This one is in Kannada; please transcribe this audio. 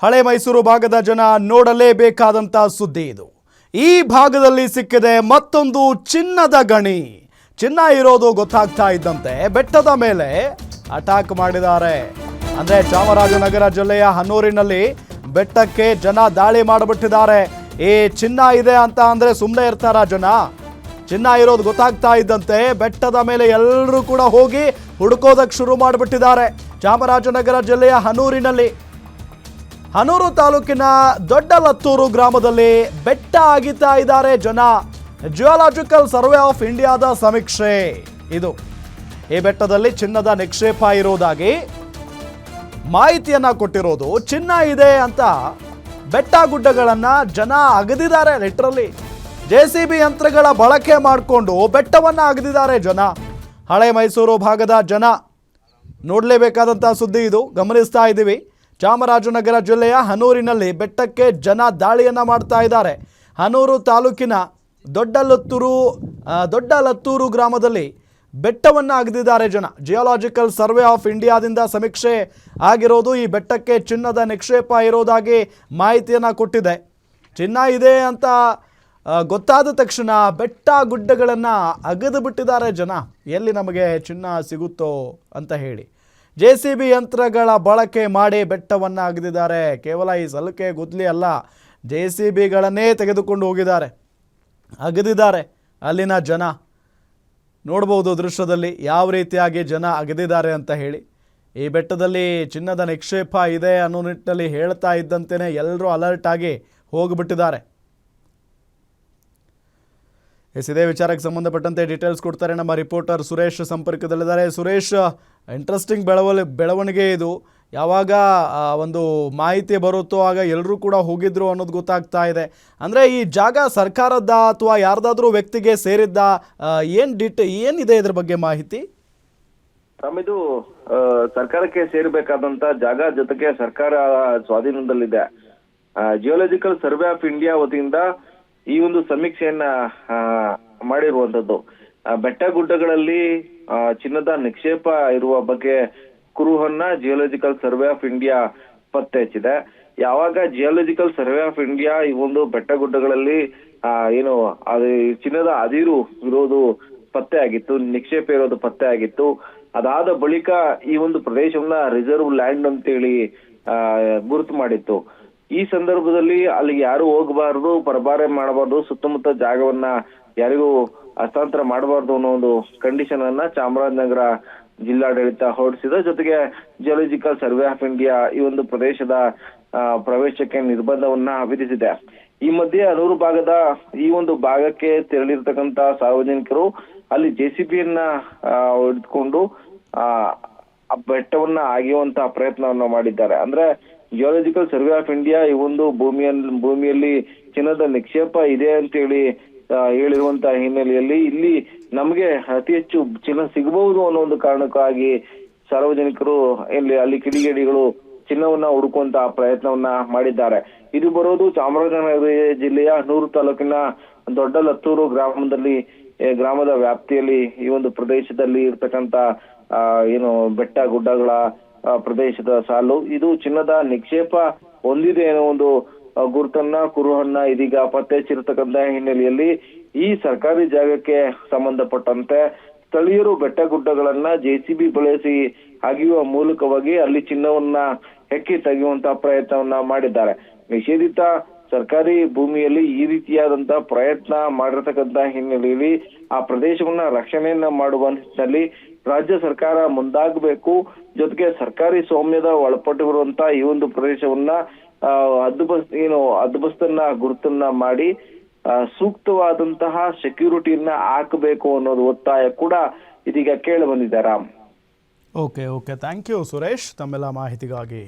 ಹಳೆ ಮೈಸೂರು ಭಾಗದ ಜನ ನೋಡಲೇಬೇಕಾದಂತ ಸುದ್ದಿ ಇದು. ಈ ಭಾಗದಲ್ಲಿ ಸಿಕ್ಕಿದೆ ಮತ್ತೊಂದು ಚಿನ್ನದ ಗಣಿ. ಚಿನ್ನ ಇರೋದು ಗೊತ್ತಾಗ್ತಾ ಇದ್ದಂತೆ ಬೆಟ್ಟದ ಮೇಲೆ ಅಟ್ಯಾಕ್ ಮಾಡಿದ್ದಾರೆ. ಅಂದ್ರೆ ಚಾಮರಾಜನಗರ ಜಿಲ್ಲೆಯ ಹನೂರಿನಲ್ಲಿ ಬೆಟ್ಟಕ್ಕೆ ಜನ ದಾಳಿ ಮಾಡಿಬಿಟ್ಟಿದ್ದಾರೆ. ಈ ಚಿನ್ನ ಇದೆ ಅಂತ ಅಂದ್ರೆ ಸುಮ್ಮನೆ ಇರ್ತಾರ ಜನ? ಚಿನ್ನ ಇರೋದು ಗೊತ್ತಾಗ್ತಾ ಇದ್ದಂತೆ ಬೆಟ್ಟದ ಮೇಲೆ ಎಲ್ಲರೂ ಕೂಡ ಹೋಗಿ ಹುಡುಕೋದಕ್ಕೆ ಶುರು ಮಾಡಿಬಿಟ್ಟಿದ್ದಾರೆ. ಚಾಮರಾಜನಗರ ಜಿಲ್ಲೆಯ ಹನೂರು ತಾಲೂಕಿನ ದೊಡ್ಡಲತ್ತೂರು ಗ್ರಾಮದಲ್ಲಿ ಬೆಟ್ಟ ಅಗಿತಾ ಇದ್ದಾರೆ ಜನ. ಜಿಯೋಲಾಜಿಕಲ್ ಸರ್ವೆ ಆಫ್ ಇಂಡಿಯಾದ ಸಮೀಕ್ಷೆ ಇದು. ಈ ಬೆಟ್ಟದಲ್ಲಿ ಚಿನ್ನದ ನಿಕ್ಷೇಪ ಇರೋದಾಗಿ ಮಾಹಿತಿಯನ್ನ ಕೊಟ್ಟಿರೋದು. ಚಿನ್ನ ಇದೆ ಅಂತ ಬೆಟ್ಟ ಗುಡ್ಡಗಳನ್ನ ಜನ ಅಗದಿದ್ದಾರೆ. ಲಿಟ್ರಲಿ JCB ಯಂತ್ರಗಳ ಬಳಕೆ ಮಾಡಿಕೊಂಡು ಬೆಟ್ಟವನ್ನ ಅಗದಿದ್ದಾರೆ ಜನ. ಹಳೆ ಮೈಸೂರು ಭಾಗದ ಜನ ನೋಡಲೇಬೇಕಾದಂಥ ಸುದ್ದಿ ಇದು. ಗಮನಿಸ್ತಾ ಇದ್ದೀವಿ. ಚಾಮರಾಜನಗರ ಜಿಲ್ಲೆಯ ಹನೂರಿನಲ್ಲಿ ಬೆಟ್ಟಕ್ಕೆ ಜನ ದಾಳಿಯನ್ನು ಮಾಡ್ತಾ ಇದ್ದಾರೆ. ಹನೂರು ತಾಲೂಕಿನ ದೊಡ್ಡಲತ್ತೂರು ಗ್ರಾಮದಲ್ಲಿ ಬೆಟ್ಟವನ್ನು ಅಗದಿದ್ದಾರೆ ಜನ. ಜಿಯೋಲಾಜಿಕಲ್ ಸರ್ವೆ ಆಫ್ ಇಂಡಿಯಾದಿಂದ ಸಮೀಕ್ಷೆ ಆಗಿರೋದು. ಈ ಬೆಟ್ಟಕ್ಕೆ ಚಿನ್ನದ ನಿಕ್ಷೇಪ ಇರೋದಾಗಿ ಮಾಹಿತಿಯನ್ನು ಕೊಟ್ಟಿದೆ. ಚಿನ್ನ ಇದೆ ಅಂತ ಗೊತ್ತಾದ ತಕ್ಷಣ ಬೆಟ್ಟ ಗುಡ್ಡಗಳನ್ನು ಅಗದು ಬಿಟ್ಟಿದ್ದಾರೆ ಜನ. ಎಲ್ಲಿ ನಮಗೆ ಚಿನ್ನ ಸಿಗುತ್ತೋ ಅಂತ ಹೇಳಿ JCB ಯಂತ್ರಗಳ ಬಳಕೆ ಮಾಡಿ ಬೆಟ್ಟವನ್ನು ಅಗದಿದ್ದಾರೆ. ಕೇವಲ ಈ ಸಲಕೆ ಗುದ್ಲಿ ಅಲ್ಲ, JCBಗಳನ್ನೇ ತೆಗೆದುಕೊಂಡು ಹೋಗಿದ್ದಾರೆ, ಅಗದಿದ್ದಾರೆ. ಅಲ್ಲಿನ ಜನ ನೋಡ್ಬೋದು ದೃಶ್ಯದಲ್ಲಿ ಯಾವ ರೀತಿಯಾಗಿ ಜನ ಅಗದಿದ್ದಾರೆ ಅಂತ ಹೇಳಿ. ಈ ಬೆಟ್ಟದಲ್ಲಿ ಚಿನ್ನದ ನಿಕ್ಷೇಪ ಇದೆ ಅನ್ನೋ ನಿಟ್ಟಿನಲ್ಲಿ ಹೇಳ್ತಾ ಇದ್ದಂತೆಯೇ ಎಲ್ಲರೂ ಅಲರ್ಟ್ ಆಗಿ ಹೋಗಿಬಿಟ್ಟಿದ್ದಾರೆ. ಇದೇ ವಿಚಾರಕ್ಕೆ ಸಂಬಂಧಪಟ್ಟಂತೆ ಡೀಟೇಲ್ಸ್ ಕೊಡ್ತಾರೆ ನಮ್ಮ ರಿಪೋರ್ಟರ್ ಸುರೇಶ್ ಸಂಪರ್ಕದಲ್ಲಿದ್ದಾರೆ. ಸುರೇಶ್, ಇಂಟ್ರೆಸ್ಟಿಂಗ್ ಬೆಳವಣಿಗೆ ಇದು. ಯಾವಾಗ ಒಂದು ಮಾಹಿತಿ ಬರುತ್ತೋ ಆಗ ಎಲ್ಲರೂ ಕೂಡ ಹೋಗಿದ್ರು ಅನ್ನೋದು ಗೊತ್ತಾಗ್ತಾ ಇದೆ. ಅಂದರೆ ಈ ಜಾಗ ಸರ್ಕಾರದ ಅಥವಾ ಯಾರ್ದಾದ್ರೂ ವ್ಯಕ್ತಿಗೆ ಸೇರಿದ್ದ? ಏನಿದೆ ಇದ್ರ ಬಗ್ಗೆ ಮಾಹಿತಿ? ಇದು ಸರ್ಕಾರಕ್ಕೆ ಸೇರಬೇಕಾದಂತ ಜಾಗ, ಜೊತೆಗೆ ಸರ್ಕಾರ ಸ್ವಾಧೀನದಲ್ಲಿದೆ. ಜಿಯೋಲಾಜಿಕಲ್ ಸರ್ವೆ ಆಫ್ ಇಂಡಿಯಾ ವತಿಯಿಂದ ಈ ಒಂದು ಸಮೀಕ್ಷೆಯನ್ನ ಮಾಡಿರುವಂತದ್ದು. ಬೆಟ್ಟ ಗುಡ್ಡಗಳಲ್ಲಿ ಚಿನ್ನದ ನಿಕ್ಷೇಪ ಇರುವ ಬಗ್ಗೆ ಕುರುಹನ್ನ ಜಿಯೋಲಾಜಿಕಲ್ ಸರ್ವೆ ಆಫ್ ಇಂಡಿಯಾ ಪತ್ತೆ ಹಚ್ಚಿದೆ. ಯಾವಾಗ ಜಿಯೋಲಾಜಿಕಲ್ ಸರ್ವೆ ಆಫ್ ಇಂಡಿಯಾ ಈ ಒಂದು ಬೆಟ್ಟ ಗುಡ್ಡಗಳಲ್ಲಿ ಅದು ಚಿನ್ನದ ಅದಿರು ಇರೋದು ಪತ್ತೆ ಆಗಿತ್ತು, ನಿಕ್ಷೇಪ ಇರೋದು ಪತ್ತೆ ಆಗಿತ್ತು. ಅದಾದ ಬಳಿಕ ಈ ಒಂದು ಪ್ರದೇಶವನ್ನ ರಿಸರ್ವ್ ಲ್ಯಾಂಡ್ ಅಂತೇಳಿ ಗುರುತು ಮಾಡಿತ್ತು. ಈ ಸಂದರ್ಭದಲ್ಲಿ ಅಲ್ಲಿಗೆ ಯಾರು ಹೋಗಬಾರದು, ಪರಬಾರೆ ಮಾಡಬಾರ್ದು, ಸುತ್ತಮುತ್ತ ಜಾಗವನ್ನ ಯಾರಿಗೂ ಹಸ್ತಾಂತರ ಮಾಡಬಾರ್ದು ಅನ್ನೋ ಒಂದು ಕಂಡೀಷನ್ ಅನ್ನ ಚಾಮರಾಜನಗರ ಜಿಲ್ಲಾಡಳಿತ ಹೊರಡಿಸಿದ. ಜೊತೆಗೆ ಜಿಯೋಲಾಜಿಕಲ್ ಸರ್ವೆ ಆಫ್ ಇಂಡಿಯಾ ಈ ಒಂದು ಪ್ರದೇಶದ ಪ್ರವೇಶಕ್ಕೆ ನಿರ್ಬಂಧವನ್ನ ವಿಧಿಸಿದೆ. ಈ ಮಧ್ಯೆ ಹನೂರು ಭಾಗದ ಈ ಒಂದು ಭಾಗಕ್ಕೆ ತೆರಳಿರ್ತಕ್ಕಂತ ಸಾರ್ವಜನಿಕರು ಅಲ್ಲಿ JCBಯನ್ನ ಹಿಡಿದುಕೊಂಡು ಬೆಟ್ಟವನ್ನ ಅಗೆಯುವಂತ ಪ್ರಯತ್ನವನ್ನ ಮಾಡಿದ್ದಾರೆ. ಅಂದ್ರೆ ಜಿಯೋಲಾಜಿಕಲ್ ಸರ್ವೆ ಆಫ್ ಇಂಡಿಯಾ ಈ ಒಂದು ಭೂಮಿಯಲ್ಲಿ ಚಿನ್ನದ ನಿಕ್ಷೇಪ ಇದೆ ಅಂತೇಳಿ ಹೇಳಿರುವಂತ ಹಿನ್ನೆಲೆಯಲ್ಲಿ ಇಲ್ಲಿ ನಮಗೆ ಅತಿ ಹೆಚ್ಚು ಚಿನ್ನ ಸಿಗಬಹುದು ಅನ್ನೋ ಒಂದು ಕಾರಣಕ್ಕಾಗಿ ಸಾರ್ವಜನಿಕರು ಅಲ್ಲಿ ಕಿಡಿಗೇಡಿಗಳು ಚಿನ್ನವನ್ನ ಹುಡುಕುವಂತ ಪ್ರಯತ್ನವನ್ನ ಮಾಡಿದ್ದಾರೆ. ಇದು ಬರೋದು ಚಾಮರಾಜನಗರ ಜಿಲ್ಲೆಯ ಹನೂರು ತಾಲೂಕಿನ ದೊಡ್ಡಲತ್ತೂರು ಗ್ರಾಮದ ವ್ಯಾಪ್ತಿಯಲ್ಲಿ ಈ ಒಂದು ಪ್ರದೇಶದಲ್ಲಿ ಇರ್ತಕ್ಕಂತ ಬೆಟ್ಟ ಗುಡ್ಡಗಳ ಪ್ರದೇಶದ ಸಾಲು. ಇದು ಚಿನ್ನದ ನಿಕ್ಷೇಪ ಹೊಂದಿದೆ ಅನ್ನೋ ಒಂದು ಕುರುಹನ್ನ ಇದೀಗ ಪತ್ತೆ ಹಚ್ಚಿರತಕ್ಕಂತ ಹಿನ್ನೆಲೆಯಲ್ಲಿ ಈ ಸರ್ಕಾರಿ ಜಾಗಕ್ಕೆ ಸಂಬಂಧಪಟ್ಟಂತೆ ಸ್ಥಳೀಯರು ಬೆಟ್ಟ ಗುಡ್ಡಗಳನ್ನ JCB ಬಳಸಿ ಅಗೆಯುವ ಮೂಲಕವಾಗಿ ಅಲ್ಲಿ ಚಿನ್ನವನ್ನ ಹೆಕ್ಕಿ ತೆಗೆಯುವಂತ ಪ್ರಯತ್ನವನ್ನ ಮಾಡಿದ್ದಾರೆ. ನಿಷೇಧಿತ ಸರ್ಕಾರಿ ಭೂಮಿಯಲ್ಲಿ ಈ ರೀತಿಯಾದಂತ ಪ್ರಯತ್ನ ಮಾಡಿರ್ತಕ್ಕಂತ ಹಿನ್ನೆಲೆಯಲ್ಲಿ ಆ ಪ್ರದೇಶವನ್ನ ರಕ್ಷಣೆಯನ್ನ ಮಾಡುವ ನಿಟ್ಟಿನಲ್ಲಿ ರಾಜ್ಯ ಸರ್ಕಾರ ಮುಂದಾಗಬೇಕು. ಜೊತೆಗೆ ಸರ್ಕಾರಿ ಸ್ವಾಮ್ಯದ ಒಳಪಟ್ಟಿರುವಂತ ಈ ಒಂದು ಪ್ರದೇಶವನ್ನ ಹದ್ದುಬಸ್ತನ್ನ ಗುರುತನ್ನ ಮಾಡಿ ಸೂಕ್ತವಾದಂತಹ ಸೆಕ್ಯೂರಿಟಿಯನ್ನ ಹಾಕಬೇಕು ಅನ್ನೋದು ಒತ್ತಾಯ ಕೂಡ ಇದೀಗ ಕೇಳಿ ಬಂದಿದೆ. Ram, okay, thank you Suresh ತಮ್ಮೆಲ್ಲ ಮಾಹಿತಿಗಾಗಿ.